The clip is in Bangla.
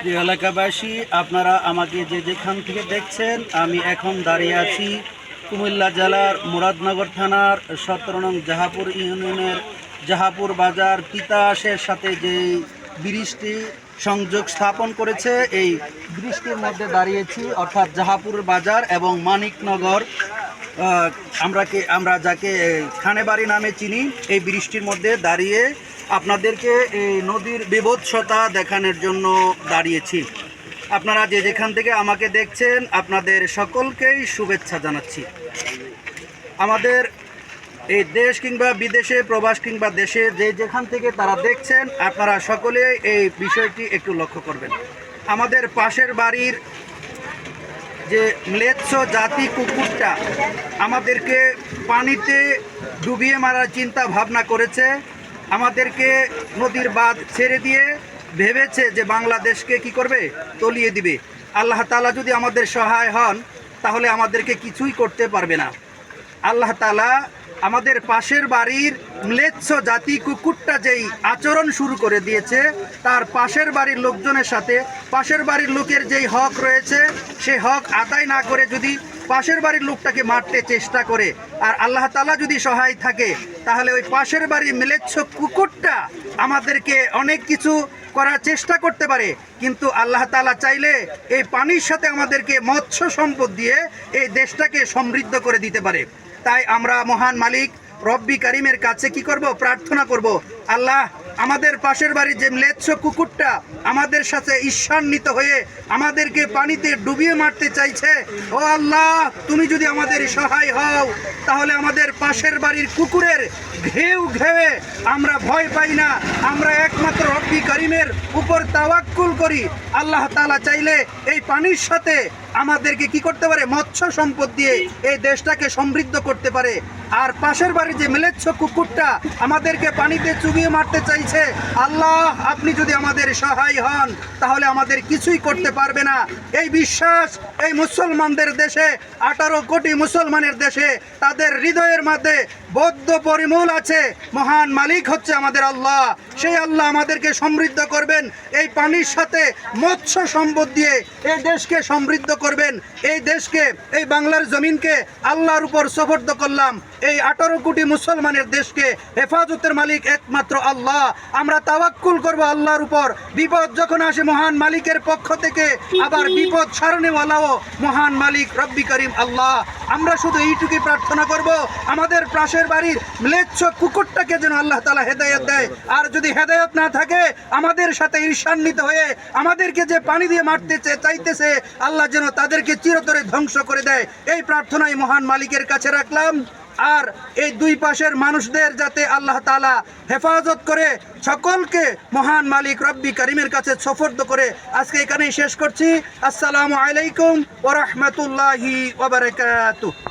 প্রিয় এলাকাবাসী, আপনারা আমাকে যেখান থেকে দেখছেন, আমি এখন দাঁড়িয়ে আছি কুমিল্লা জেলার মুরাদনগর থানার 17 নং জাহাপুর ইউনিয়নের জাহাপুর বাজার তিতাসের সাথে যে ব্রিজটি সংযোগ স্থাপন করেছে, এই ব্রিজটির মধ্যে দাঁড়িয়েছি, অর্থাৎ জাহাপুর বাজার এবং মানিকনগর, আমরা যাকে খানেবাড়ি নামে চিনি, এই ব্রিজটির মধ্যে দাঁড়িয়ে আপনাদেরকে এই নদীর বীভৎসতা দেখানোর জন্য দাঁড়িয়েছি। আপনারা যেখান থেকে আমাকে দেখছেন, আপনাদের সকলকেই শুভেচ্ছা জানাচ্ছি। আমাদের এই দেশ কিংবা বিদেশে, প্রবাস কিংবা দেশে যেখান থেকে তারা দেখছেন, আপনারা সকলে এই বিষয়টি একটু লক্ষ্য করবেন। আমাদের পাশের বাড়ির যে ম্লেচ্ছ জাতি কুকুরটা আমাদেরকে পানিতে ডুবিয়ে মারার চিন্তা ভাবনা করেছে, আমাদেরকে নদীর বাঁধ ছেড়ে দিয়ে ভেবেছে যে বাংলাদেশকে কি করবে, তলিয়ে দিবে। আল্লাহ তাআলা যদি আমাদের সহায় হন, তাহলে আমাদেরকে কিছুই করতে পারবে না। আল্লাহ তাআলা আমাদের পাশের বাড়ির ম্লেচ্ছ জাতি কুকুরটা যেই আচরণ শুরু করে দিয়েছে, তার পাশের বাড়ির লোকজনের সাথে পাশের বাড়ির লোকের যেই হক রয়েছে, সেই হক আদায় না করে যদি পাশের বাড়ির লোকটাকে মারতে চেষ্টা করে, আর আল্লাহ তাআলা যদি সহায় থাকে, তাহলে ওই পাশের বাড়ির ম্লেচ্ছ কুকুরটা আমাদেরকে অনেক কিছু করার চেষ্টা করতে পারে। কিন্তু আল্লাহ তাআলা চাইলে এই পানির সাথে আমাদেরকে মৎস্য সম্পদ দিয়ে এই দেশটাকে সমৃদ্ধ করে দিতে পারে। তাই আমরা মহান মালিক রব্বি কারিমের কাছে কি করব, প্রার্থনা করব, আল্লাহ আমাদের পাশের বাড়ির যে ম্লেচ্ছ কুকুরটা আমাদের সাথে ঈর্ষান্বিত হয়ে আমাদেরকে পানিতে ডুবিয়ে মারতে চাইছে, ও আল্লাহ তুমি যদি আমাদের সহায় হও, তাহলে আমাদের পাশের বাড়ির কুকুরের ঘেউ ঘেয়ে আমরা ভয় পাই না, আমরা একমাত্র রব্বি কারিমের উপর তাওয়াক্কুল করি। আল্লাহ তাআলা চাইলে এই পানির সাথে আমাদেরকে কি করতে পারে, মৎস্য সম্পদ দিয়ে এই দেশটাকে সমৃদ্ধ করতে পারে। আর পাশের বাড়ির যে ম্লেচ্ছ কুকুরটা আমাদেরকে পানিতে চুবিয়ে মারতে চাইছে, আল্লাহ আপনি যদি আমাদের সহায় হন, তাহলে আমাদের কিছুই করতে পারবে না। এই বিশ্বাস এই মুসলমানদের দেশে, 18 কোটি মুসলমানের দেশে, তাদের হৃদয়ের মধ্যে বদ্ধ পরিমূল আছে। মহান মালিক হচ্ছে আমাদের আল্লাহ, সেই আল্লাহ আমাদেরকে সমৃদ্ধ করবেন। এই পানির সাথে মৎস্য সম্পদ দিয়ে এই দেশকে সমৃদ্ধ করবেন। এই দেশকে, এই বাংলার জমিনকে আল্লাহর উপর সুপর্দ করলাম। এই 18 কোটি মুসলমানের দেশকে হেফাজতের মালিক একমাত্র আল্লাহ। আমরা তাওয়াক্কুল করব আল্লাহর উপর। বিপদ যখন আসে মহান মালিকের পক্ষ থেকে, আবার বিপদ সারণেওয়ালাও মহান মালিক রব্বি করিম আল্লাহ। আমরা শুধু এইটুকুই প্রার্থনা করব, আমাদের পাশের বাড়ির ম্লেচ্ছ কুকুরটাকে যেন আল্লাহ তাআলা হেদায়েত দেয়। আর যদি হেদায়েত না থাকে, আমাদের সাথে ঈর্ষান্বিত হয়ে আমাদেরকে যে পানি দিয়ে মারতে চাইতেছে, আল্লাহ যেন তাদেরকে চিরতরে ধ্বংস করে দেয়। এই প্রার্থনাই মহান মালিকের কাছে রাখলাম। আর এই দুই পাশের মানুষদের যাতে আল্লাহ তাআলা হেফাজত করে, সকলকে মহান মালিক রব্বি কারিমের কাছে সুপর্দ করে আজকে এখানেই শেষ করছি। আসসালামু আলাইকুম ওয়া রাহমাতুল্লাহি ওয়া বারাকাতুহু।